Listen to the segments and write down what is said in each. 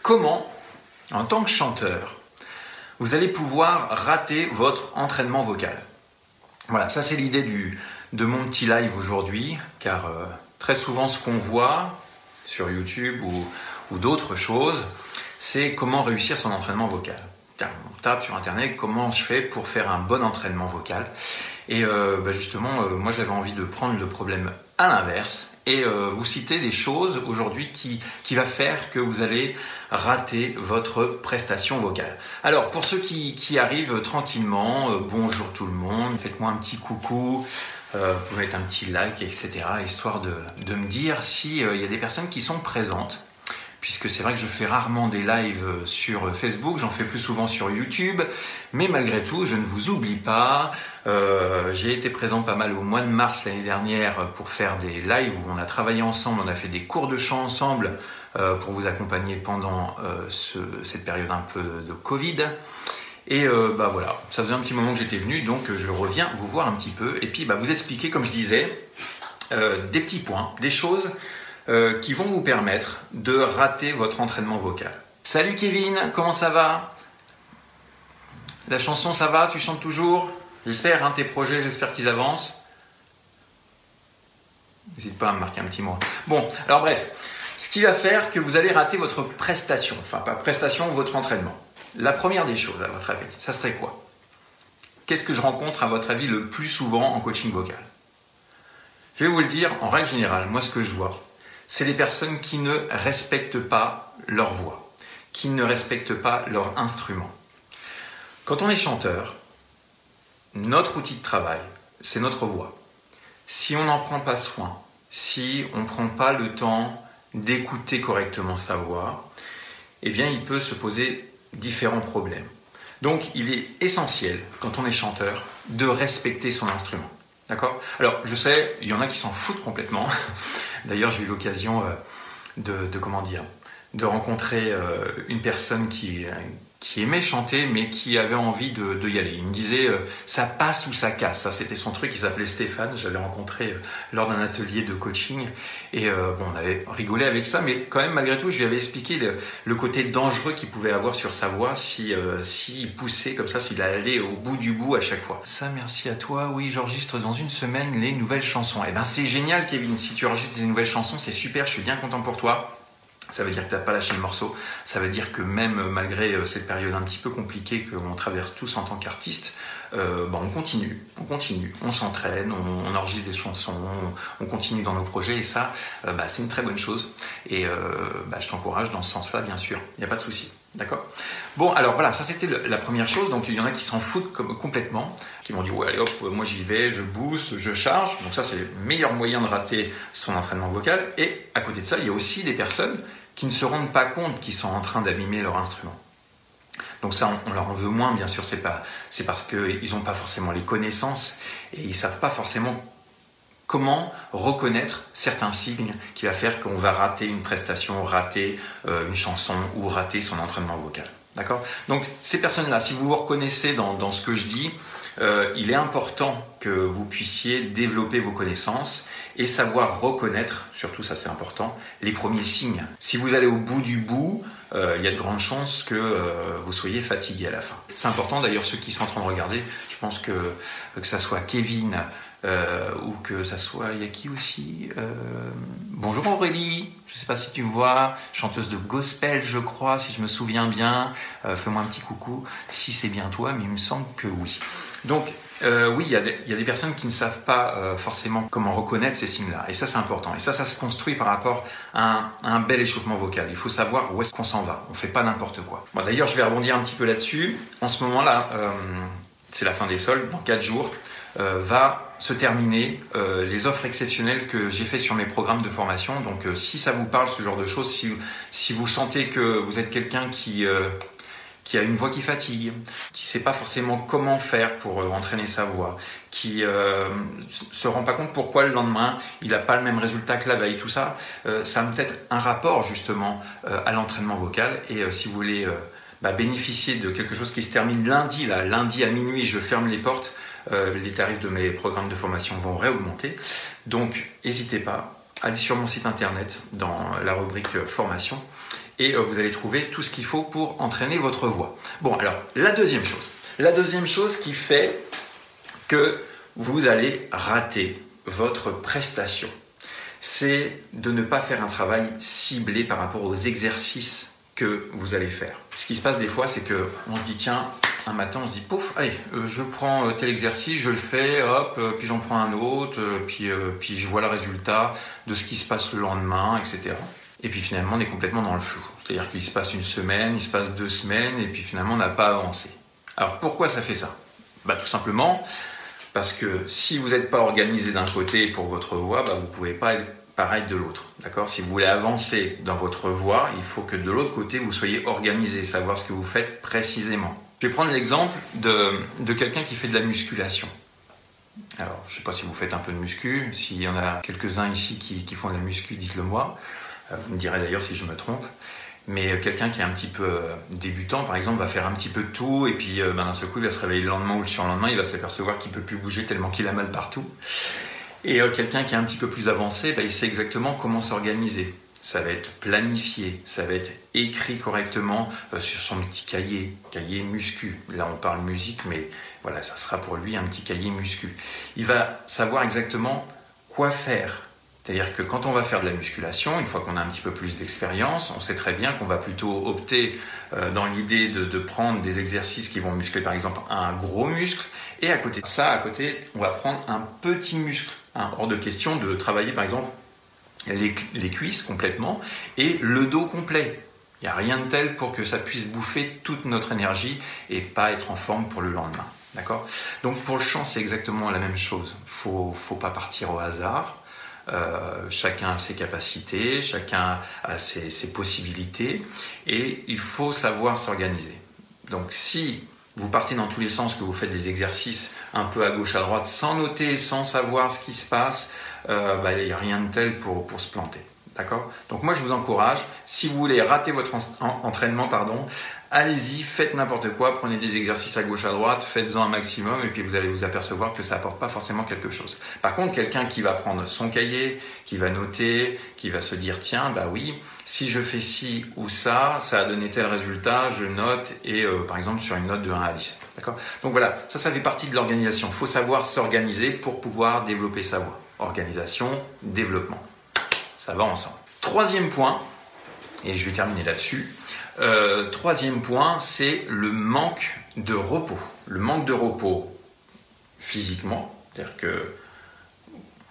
Comment, en tant que chanteur, vous allez pouvoir rater votre entraînement vocal? Voilà, ça c'est l'idée de mon petit live aujourd'hui, car très souvent ce qu'on voit sur YouTube ou d'autres choses, c'est comment réussir son entraînement vocal. On tape sur internet comment je fais pour faire un bon entraînement vocal. Et justement, moi j'avais envie de prendre le problème à l'inverse et vous citer des choses aujourd'hui qui va faire que vous allez rater votre prestation vocale. Alors pour ceux qui arrivent tranquillement, bonjour tout le monde, faites-moi un petit coucou, vous pouvez mettre un petit like, etc. histoire de me dire s'il y a des personnes qui sont présentes. Puisque c'est vrai que je fais rarement des lives sur Facebook, j'en fais plus souvent sur YouTube, mais malgré tout, je ne vous oublie pas. J'ai été présent pas mal au mois de mars l'année dernière pour faire des lives où on a travaillé ensemble, on a fait des cours de chant ensemble pour vous accompagner pendant cette période un peu de Covid. Et voilà, ça faisait un petit moment que j'étais venu, donc je reviens vous voir un petit peu et puis vous expliquer, comme je disais, des petits points, des choses qui vont vous permettre de rater votre entraînement vocal. Salut Kevin, comment ça va? La chanson, ça va? Tu chantes toujours? J'espère, tes projets, j'espère qu'ils avancent. N'hésite pas à me marquer un petit mot. Bon, alors bref, ce qui va faire que vous allez rater votre prestation, enfin pas prestation, votre entraînement. La première des choses, à votre avis, ça serait quoi? Qu'est-ce que je rencontre, à votre avis, le plus souvent en coaching vocal? Je vais vous le dire, en règle générale, moi ce que je vois, c'est les personnes qui ne respectent pas leur voix, qui ne respectent pas leur instrument. Quand on est chanteur, notre outil de travail, c'est notre voix. Si on n'en prend pas soin, si on ne prend pas le temps d'écouter correctement sa voix, eh bien il peut se poser différents problèmes. Donc il est essentiel, quand on est chanteur, de respecter son instrument. D'accord? Alors, je sais, il y en a qui s'en foutent complètement. D'ailleurs, j'ai eu l'occasion de rencontrer une personne qui aimait chanter, mais qui avait envie de y aller. Il me disait, ça passe ou ça casse. Ça, c'était son truc. Il s'appelait Stéphane. J'avais rencontré lors d'un atelier de coaching. Et on avait rigolé avec ça, mais quand même, malgré tout, je lui avais expliqué le côté dangereux qu'il pouvait avoir sur sa voix s'il poussait comme ça, s'il allait au bout du bout à chaque fois. Ça, merci à toi. Oui, j'enregistre dans une semaine les nouvelles chansons. Eh ben, c'est génial, Kevin. Si tu enregistres des nouvelles chansons, c'est super. Je suis bien content pour toi. Ça veut dire que tu n'as pas lâché le morceau. Ça veut dire que même malgré cette période un petit peu compliquée que l'on traverse tous en tant qu'artistes, on continue, on s'entraîne, on enregistre des chansons, on continue dans nos projets et ça, c'est une très bonne chose. Et je t'encourage dans ce sens-là, bien sûr. Il n'y a pas de souci. D'accord? Bon, alors voilà, ça c'était la première chose. Donc il y en a qui s'en foutent complètement, qui vont dire ouais, allez hop, moi j'y vais, je booste, je charge. Donc ça c'est le meilleur moyen de rater son entraînement vocal. Et à côté de ça, il y a aussi des personnes qui ne se rendent pas compte qu'ils sont en train d'abîmer leur instrument. Donc ça, on leur en veut moins, bien sûr, c'est parce qu'ils n'ont pas forcément les connaissances et ils ne savent pas forcément comment reconnaître certains signes qui va faire qu'on va rater une prestation, rater une chanson ou rater son entraînement vocal. D'accord? Donc ces personnes-là, si vous vous reconnaissez dans ce que je dis, il est important que vous puissiez développer vos connaissances et savoir reconnaître, surtout ça c'est important, les premiers signes. Si vous allez au bout du bout, il y a de grandes chances que vous soyez fatigué à la fin. C'est important d'ailleurs, ceux qui sont en train de regarder, je pense que ça soit Kevin ou que ça soit, il y a qui aussi bonjour Aurélie, je ne sais pas si tu me vois, chanteuse de gospel je crois, si je me souviens bien, fais-moi un petit coucou, si c'est bien toi, mais il me semble que oui. Donc oui, il y a des personnes qui ne savent pas forcément comment reconnaître ces signes-là. Et ça, c'est important. Et ça se construit par rapport à un bel échauffement vocal. Il faut savoir où est-ce qu'on s'en va. On ne fait pas n'importe quoi. Bon, d'ailleurs, je vais rebondir un petit peu là-dessus. En ce moment-là, c'est la fin des soldes. Dans 4 jours, va se terminer les offres exceptionnelles que j'ai fait sur mes programmes de formation. Donc, si ça vous parle, ce genre de choses, si vous sentez que vous êtes quelqu'un qui a une voix qui fatigue, qui ne sait pas forcément comment faire pour entraîner sa voix, qui se rend pas compte pourquoi le lendemain il n'a pas le même résultat que la veille, tout ça, ça me fait un rapport justement à l'entraînement vocal. Et si vous voulez bénéficier de quelque chose qui se termine lundi à minuit, je ferme les portes, les tarifs de mes programmes de formation vont réaugmenter. Donc n'hésitez pas, allez sur mon site internet dans la rubrique formation et vous allez trouver tout ce qu'il faut pour entraîner votre voix. Bon, alors, la deuxième chose qui fait que vous allez rater votre prestation, c'est de ne pas faire un travail ciblé par rapport aux exercices que vous allez faire. Ce qui se passe des fois, c'est qu'on se dit, tiens, un matin, on se dit, pouf, allez, je prends tel exercice, je le fais, hop, puis j'en prends un autre, puis je vois le résultat de ce qui se passe le lendemain, etc. Et puis finalement, on est complètement dans le flou. C'est-à-dire qu'il se passe une semaine, il se passe 2 semaines, et puis finalement, on n'a pas avancé. Alors, pourquoi ça fait ça? Tout simplement parce que si vous n'êtes pas organisé d'un côté pour votre voix, vous ne pouvez pas être pareil de l'autre. D'accord? Si vous voulez avancer dans votre voix, il faut que de l'autre côté, vous soyez organisé, savoir ce que vous faites précisément. Je vais prendre l'exemple de quelqu'un qui fait de la musculation. Alors, je ne sais pas si vous faites un peu de muscu. S'il y en a quelques-uns ici qui font de la muscu, dites-le moi. Vous me direz d'ailleurs si je me trompe. Mais quelqu'un qui est un petit peu débutant, par exemple, va faire un petit peu de tout et puis d'un seul coup, il va se réveiller le lendemain ou le surlendemain, il va s'apercevoir qu'il ne peut plus bouger tellement qu'il a mal partout. Et quelqu'un qui est un petit peu plus avancé, il sait exactement comment s'organiser. Ça va être planifié, ça va être écrit correctement sur son petit cahier muscu. Là, on parle musique, mais voilà, ça sera pour lui un petit cahier muscu. Il va savoir exactement quoi faire. C'est-à-dire que quand on va faire de la musculation, une fois qu'on a un petit peu plus d'expérience, on sait très bien qu'on va plutôt opter dans l'idée de prendre des exercices qui vont muscler par exemple un gros muscle, et à côté de ça, on va prendre un petit muscle. Hors de question de travailler par exemple les cuisses complètement et le dos complet. Il n'y a rien de tel pour que ça puisse bouffer toute notre énergie et pas être en forme pour le lendemain. D'accord ? Donc pour le chant, c'est exactement la même chose. Faut pas partir au hasard. Chacun a ses capacités, chacun a ses possibilités et il faut savoir s'organiser. Donc si vous partez dans tous les sens, que vous faites des exercices un peu à gauche, à droite, sans noter, sans savoir ce qui se passe, il n'y a rien de tel pour se planter. D'accord ? Donc moi je vous encourage, si vous voulez rater votre entraînement, allez-y, faites n'importe quoi, prenez des exercices à gauche, à droite, faites-en un maximum et puis vous allez vous apercevoir que ça n'apporte pas forcément quelque chose. Par contre, quelqu'un qui va prendre son cahier, qui va noter, qui va se dire tiens, oui, si je fais ci ou ça, ça a donné tel résultat, je note et par exemple sur une note de 1 à 10. D'accord ? Donc voilà, ça fait partie de l'organisation. Il faut savoir s'organiser pour pouvoir développer sa voix. Organisation, développement. Ça va ensemble. Troisième point, et je vais terminer là-dessus. Troisième point, c'est le manque de repos. Le manque de repos physiquement, c'est-à-dire que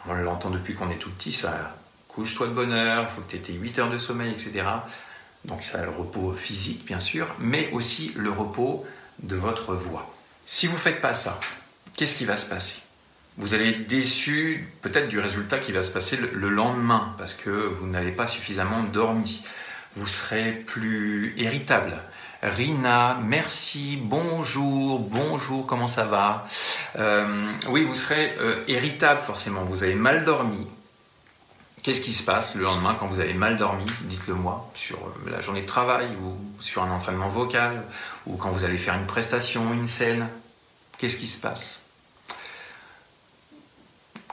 on l'entend depuis qu'on est tout petit, ça couche-toi de bonne heure, il faut que tu aies 8 heures de sommeil, etc. Donc ça a le repos physique, bien sûr, mais aussi le repos de votre voix. Si vous ne faites pas ça, qu'est-ce qui va se passer ? Vous allez être déçu peut-être du résultat qui va se passer le lendemain parce que vous n'avez pas suffisamment dormi. Vous serez plus irritable. Rina, merci, bonjour, comment ça va ? Oui, vous serez irritable forcément, vous avez mal dormi. Qu'est-ce qui se passe le lendemain quand vous avez mal dormi ? Dites-le moi, sur la journée de travail ou sur un entraînement vocal ou quand vous allez faire une prestation, une scène. Qu'est-ce qui se passe ?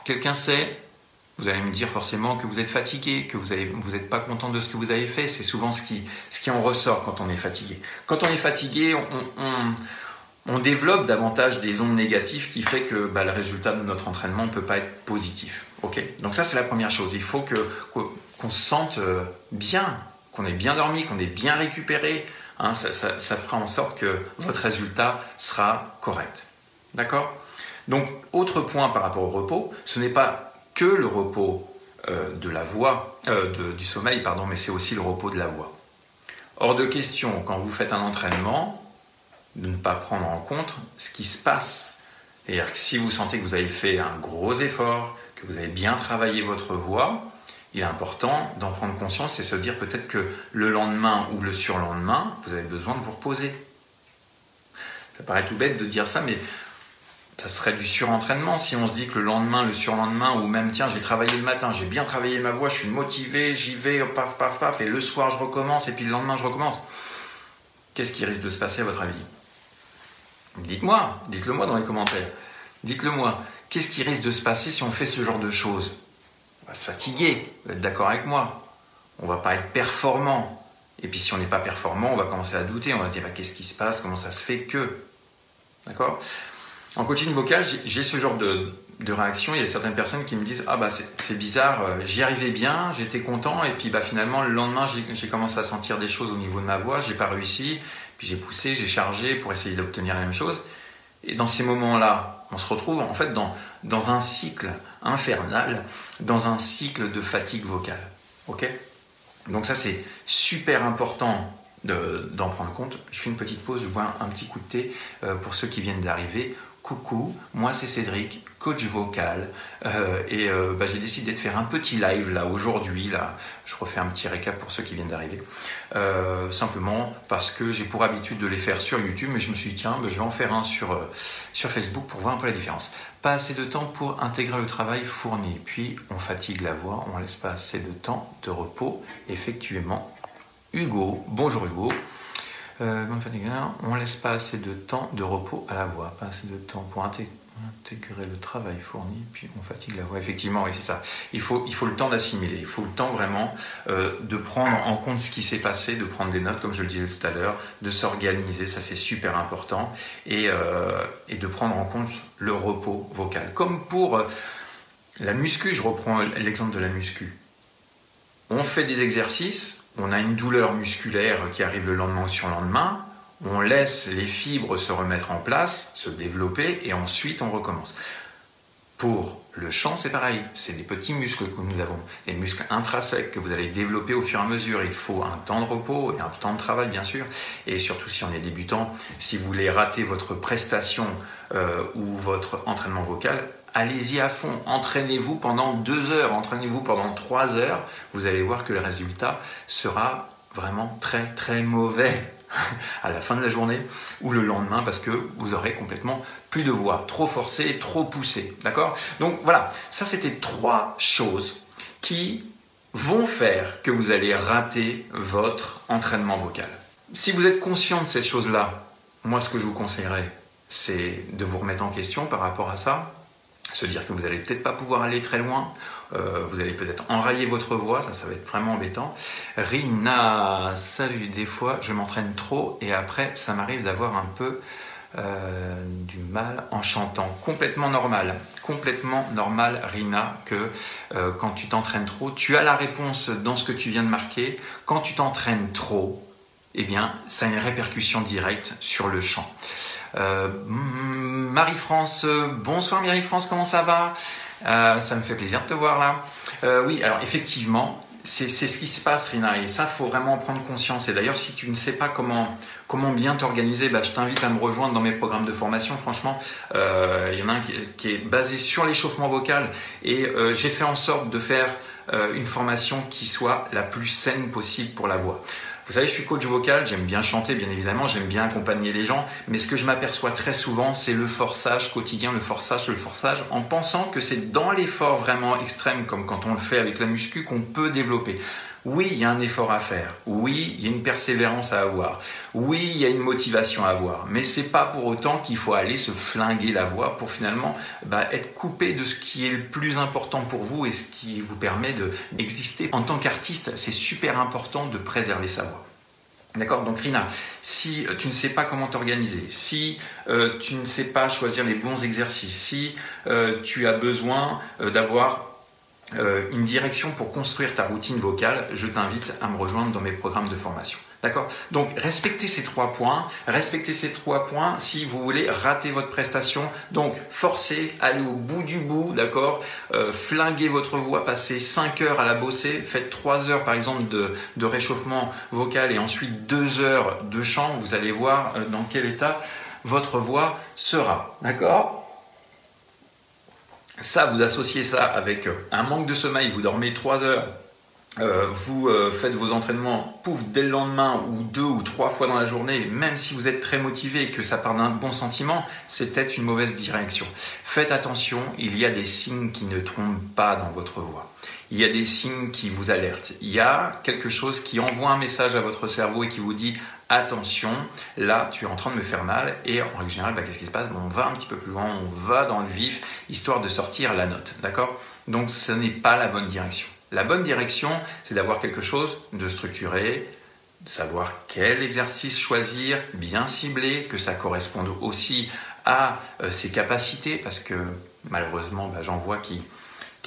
Quelqu'un sait ? Vous allez me dire forcément que vous êtes fatigué, que vous n'êtes pas content de ce que vous avez fait. C'est souvent ce qui en ressort quand on est fatigué. Quand on est fatigué, on développe davantage des ondes négatives qui fait que le résultat de notre entraînement ne peut pas être positif. Okay ? Donc ça, c'est la première chose. Il faut qu'on se sente bien, qu'on ait bien dormi, qu'on ait bien récupéré. Ça fera en sorte que votre résultat sera correct. D'accord ? Donc, autre point par rapport au repos, ce n'est pas que le repos de la voix, du sommeil, mais c'est aussi le repos de la voix. Hors de question, quand vous faites un entraînement, de ne pas prendre en compte ce qui se passe. C'est-à-dire que si vous sentez que vous avez fait un gros effort, que vous avez bien travaillé votre voix, il est important d'en prendre conscience et se dire peut-être que le lendemain ou le surlendemain, vous avez besoin de vous reposer. Ça paraît tout bête de dire ça, mais ça serait du surentraînement si on se dit que le lendemain, le surlendemain, ou même tiens, j'ai travaillé le matin, j'ai bien travaillé ma voix, je suis motivé, j'y vais, paf, paf, paf, et le soir je recommence, et puis le lendemain je recommence. Qu'est-ce qui risque de se passer à votre avis ? Dites-le moi dans les commentaires. Dites-le moi, qu'est-ce qui risque de se passer si on fait ce genre de choses ? On va se fatiguer, vous êtes d'accord avec moi ? On ne va pas être performant. Et puis si on n'est pas performant, on va commencer à douter, on va se dire bah, qu'est-ce qui se passe, comment ça se fait que... D'accord? En coaching vocal, j'ai ce genre de réaction. Il y a certaines personnes qui me disent ah bah c'est bizarre, j'y arrivais bien, j'étais content et puis bah finalement le lendemain j'ai commencé à sentir des choses au niveau de ma voix, j'ai pas réussi, puis j'ai poussé, j'ai chargé pour essayer d'obtenir la même chose. Et dans ces moments-là, on se retrouve en fait dans un cycle infernal, dans un cycle de fatigue vocale. Ok? Donc ça c'est super important d'en prendre compte. Je fais une petite pause, je bois un petit coup de thé pour ceux qui viennent d'arriver. Coucou, moi c'est Cédric, coach vocal, j'ai décidé de faire un petit live là aujourd'hui. Là, je refais un petit récap pour ceux qui viennent d'arriver, simplement parce que j'ai pour habitude de les faire sur YouTube, mais je me suis dit tiens, je vais en faire un sur Facebook pour voir un peu la différence. Pas assez de temps pour intégrer le travail fourni, puis on fatigue la voix, on laisse pas assez de temps de repos, effectivement. Hugo, bonjour Hugo. On laisse pas assez de temps de repos à la voix, pas assez de temps pour intégrer le travail fourni, puis on fatigue la voix. Effectivement, oui, c'est ça. Il faut le temps d'assimiler, il faut le temps vraiment de prendre en compte ce qui s'est passé, de prendre des notes, comme je le disais tout à l'heure, de s'organiser, ça c'est super important, et de prendre en compte le repos vocal. Comme pour la muscu, je reprends l'exemple de la muscu. On fait des exercices, on a une douleur musculaire qui arrive le lendemain ou surlendemain, on laisse les fibres se remettre en place, se développer et ensuite on recommence. Pour le chant, c'est pareil, c'est des petits muscles que nous avons, des muscles intrinsèques que vous allez développer au fur et à mesure. Il faut un temps de repos et un temps de travail bien sûr, et surtout si on est débutant, si vous voulez rater votre prestation ou votre entraînement vocal, allez-y à fond, entraînez-vous pendant 2 heures, entraînez-vous pendant 3 heures, vous allez voir que le résultat sera vraiment très très mauvais à la fin de la journée ou le lendemain parce que vous aurez complètement plus de voix, trop forcé, trop poussé, d'accord? Donc voilà, ça c'était 3 choses qui vont faire que vous allez rater votre entraînement vocal. Si vous êtes conscient de cette chose-là, moi ce que je vous conseillerais, c'est de vous remettre en question par rapport à ça, se dire que vous n'allez peut-être pas pouvoir aller très loin, vous allez peut-être enrayer votre voix, ça va être vraiment embêtant. Rina, salut, des fois je m'entraîne trop et après ça m'arrive d'avoir un peu du mal en chantant. Complètement normal Rina, que quand tu t'entraînes trop, tu as la réponse dans ce que tu viens de marquer, quand tu t'entraînes trop, eh bien ça a une répercussion directe sur le chant. Marie-France, bonsoir Marie-France, comment ça va? Ça me fait plaisir de te voir là. Oui, alors effectivement, c'est ce qui se passe Rina, et ça faut vraiment en prendre conscience. Et d'ailleurs si tu ne sais pas comment bien t'organiser, je t'invite à me rejoindre dans mes programmes de formation. Franchement, il y en a un qui est basé sur l'échauffement vocal, et j'ai fait en sorte de faire une formation qui soit la plus saine possible pour la voix. Vous savez, je suis coach vocal, j'aime bien chanter, bien évidemment, j'aime bien accompagner les gens, mais ce que je m'aperçois très souvent, c'est le forçage quotidien, le forçage, en pensant que c'est dans l'effort vraiment extrême, comme quand on le fait avec la muscu, qu'on peut développer. Oui, il y a un effort à faire. Oui, il y a une persévérance à avoir. Oui, il y a une motivation à avoir. Mais c'est pas pour autant qu'il faut aller se flinguer la voix pour finalement être coupé de ce qui est le plus important pour vous et ce qui vous permet d'exister. En tant qu'artiste, c'est super important de préserver sa voix. D'accord? Donc Rina, si tu ne sais pas comment t'organiser, si tu ne sais pas choisir les bons exercices, si tu as besoin d'avoir une direction pour construire ta routine vocale, je t'invite à me rejoindre dans mes programmes de formation. D'accord? Donc respectez ces 3 points. Respectez ces 3 points si vous voulez rater votre prestation. Donc forcez, allez au bout du bout, d'accord? Flinguez votre voix, passez 5 heures à la bosser. Faites 3 heures par exemple de réchauffement vocal et ensuite 2 heures de chant. Vous allez voir dans quel état votre voix sera. D'accord? Ça, vous associez ça avec un manque de sommeil, vous dormez 3 heures, vous faites vos entraînements, pouf, dès le lendemain ou 2 ou 3 fois dans la journée, même si vous êtes très motivé et que ça part d'un bon sentiment, c'est peut-être une mauvaise direction. Faites attention, il y a des signes qui ne trompent pas dans votre voix. Il y a des signes qui vous alertent. Il y a quelque chose qui envoie un message à votre cerveau et qui vous dit attention, là tu es en train de me faire mal, et en règle générale, qu'est-ce qui se passe? On va un petit peu plus loin, on va dans le vif, histoire de sortir la note, d'accord? Donc ce n'est pas la bonne direction. La bonne direction, c'est d'avoir quelque chose de structuré, savoir quel exercice choisir, bien ciblé, que ça corresponde aussi à ses capacités, parce que malheureusement, j'en vois qui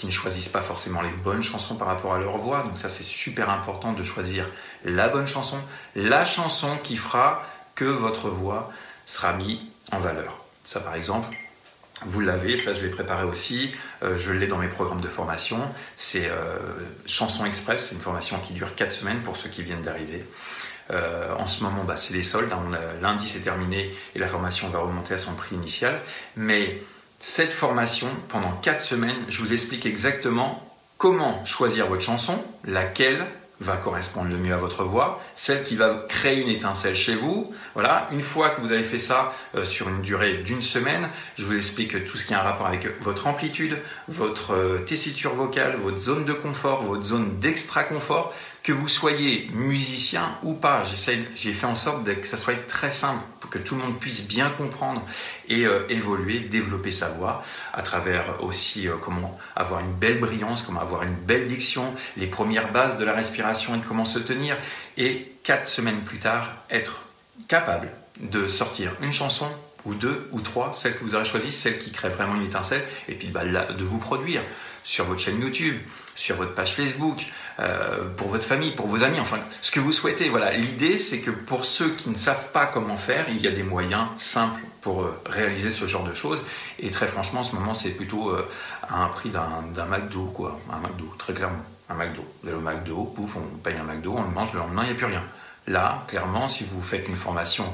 ne choisissent pas forcément les bonnes chansons par rapport à leur voix. Donc ça, c'est super important de choisir la bonne chanson, la chanson qui fera que votre voix sera mise en valeur. Ça, par exemple, vous l'avez, ça je l'ai préparé aussi, je l'ai dans mes programmes de formation. C'est Chanson Express, c'est une formation qui dure 4 semaines pour ceux qui viennent d'arriver. En ce moment, c'est les soldes. Lundi, c'est terminé et la formation va remonter à son prix initial. Mais cette formation, pendant 4 semaines, je vous explique exactement comment choisir votre chanson, laquelle va correspondre le mieux à votre voix, celle qui va créer une étincelle chez vous. Voilà, une fois que vous avez fait ça sur une durée d'1 semaine, je vous explique tout ce qui a un rapport avec votre amplitude, votre tessiture vocale, votre zone de confort, votre zone d'extra-confort. Que vous soyez musicien ou pas, j'ai fait en sorte que ça soit très simple pour que tout le monde puisse bien comprendre et évoluer, développer sa voix à travers aussi comment avoir une belle brillance, comment avoir une belle diction, les premières bases de la respiration et de comment se tenir. Et 4 semaines plus tard, être capable de sortir une chanson ou 2 ou 3, celle que vous aurez choisie, celle qui crée vraiment une étincelle, et puis de vous produire sur votre chaîne YouTube, sur votre page Facebook, pour votre famille, pour vos amis, enfin ce que vous souhaitez. Voilà, l'idée c'est que pour ceux qui ne savent pas comment faire, il y a des moyens simples pour réaliser ce genre de choses. Et très franchement, en ce moment, c'est plutôt à un prix d'un McDo, quoi. Un McDo, très clairement. Un McDo. Vous allez au McDo, pouf, on paye un McDo, on le mange, le lendemain, il n'y a plus rien. Là, clairement, si vous faites une formation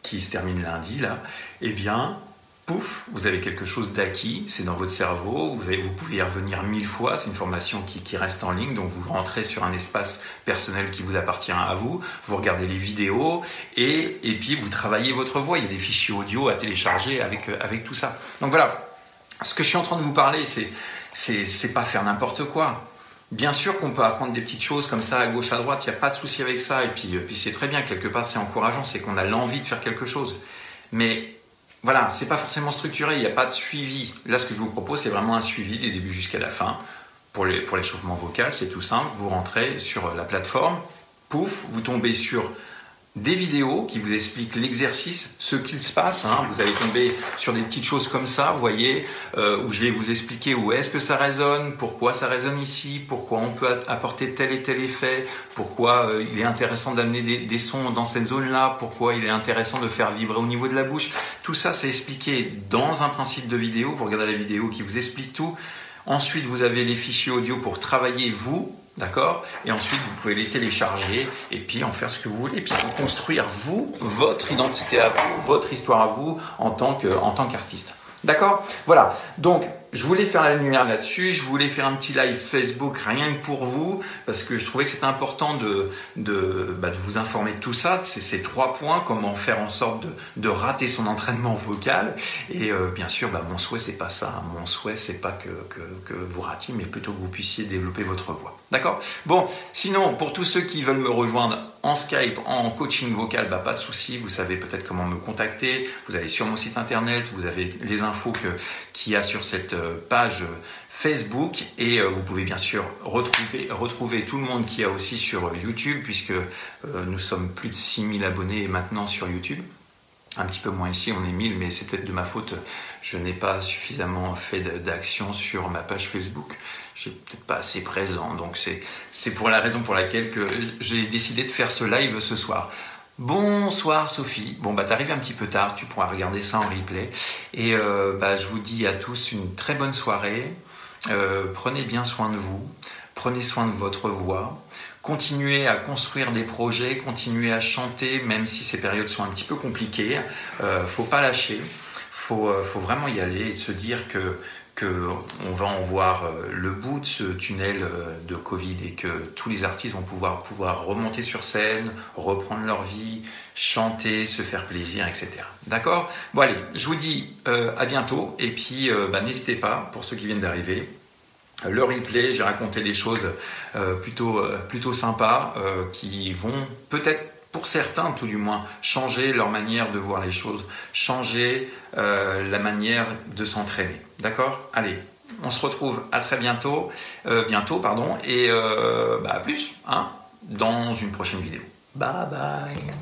qui se termine lundi, là, eh bien, pouf, vous avez quelque chose d'acquis, c'est dans votre cerveau, vous pouvez y revenir 1000 fois, c'est une formation qui reste en ligne, donc vous rentrez sur un espace personnel qui vous appartient à vous, vous regardez les vidéos et puis vous travaillez votre voix, il y a des fichiers audio à télécharger avec tout ça. Donc voilà, ce que je suis en train de vous parler, c'est pas faire n'importe quoi. Bien sûr qu'on peut apprendre des petites choses comme ça à gauche, à droite, il n'y a pas de souci avec ça, et puis c'est très bien, quelque part c'est encourageant, c'est qu'on a l'envie de faire quelque chose. Mais voilà, c'est pas forcément structuré, il n'y a pas de suivi. Là, ce que je vous propose, c'est vraiment un suivi du début jusqu'à la fin. Pour l'échauffement vocal, c'est tout simple. Vous rentrez sur la plateforme, pouf, vous tombez sur des vidéos qui vous expliquent l'exercice, ce qu'il se passe. Vous allez tomber sur des petites choses comme ça, vous voyez, où je vais vous expliquer où est-ce que ça résonne, pourquoi ça résonne ici, pourquoi on peut apporter tel et tel effet, pourquoi il est intéressant d'amener des sons dans cette zone-là, pourquoi il est intéressant de faire vibrer au niveau de la bouche. Tout ça, c'est expliqué dans un principe de vidéo. Vous regardez la vidéo qui vous explique tout. Ensuite, vous avez les fichiers audio pour travailler vous. D'accord? Et ensuite, vous pouvez les télécharger et puis en faire ce que vous voulez. Et puis construire vous, votre identité à vous, votre histoire à vous en tant qu'artiste. D'accord? Voilà. Donc, je voulais faire la lumière là-dessus. Je voulais faire un petit live Facebook rien que pour vous parce que je trouvais que c'était important de vous informer de tout ça. C'est ces 3 points, comment faire en sorte de rater son entraînement vocal. Et bien sûr, mon souhait, c'est pas ça. Mon souhait, c'est pas que vous ratiez, mais plutôt que vous puissiez développer votre voix. D'accord? Bon, sinon, pour tous ceux qui veulent me rejoindre en Skype, en coaching vocal, pas de souci. Vous savez peut-être comment me contacter. Vous allez sur mon site internet, vous avez les infos qu'il y a sur cette page Facebook et vous pouvez bien sûr retrouver tout le monde qu'il y a aussi sur YouTube puisque nous sommes plus de 6000 abonnés maintenant sur YouTube. Un petit peu moins ici, on est 1000, mais c'est peut-être de ma faute. Je n'ai pas suffisamment fait d'action sur ma page Facebook. Je suis peut-être pas assez présent. Donc c'est pour la raison pour laquelle j'ai décidé de faire ce live ce soir. Bonsoir Sophie. Bon t'arrives un petit peu tard, tu pourras regarder ça en replay. Et je vous dis à tous une très bonne soirée. Prenez bien soin de vous, prenez soin de votre voix. Continuez à construire des projets, continuez à chanter, même si ces périodes sont un petit peu compliquées. Faut pas lâcher, faut vraiment y aller et se dire que on va en voir le bout de ce tunnel de Covid et que tous les artistes vont pouvoir remonter sur scène, reprendre leur vie, chanter, se faire plaisir, etc. D'accord? Bon allez, je vous dis à bientôt et puis n'hésitez pas, pour ceux qui viennent d'arriver, le replay, j'ai raconté des choses plutôt sympas qui vont peut-être, pour certains tout du moins, changer leur manière de voir les choses, changer la manière de s'entraîner. D'accord? Allez, on se retrouve à très bientôt, et à plus dans une prochaine vidéo. Bye bye.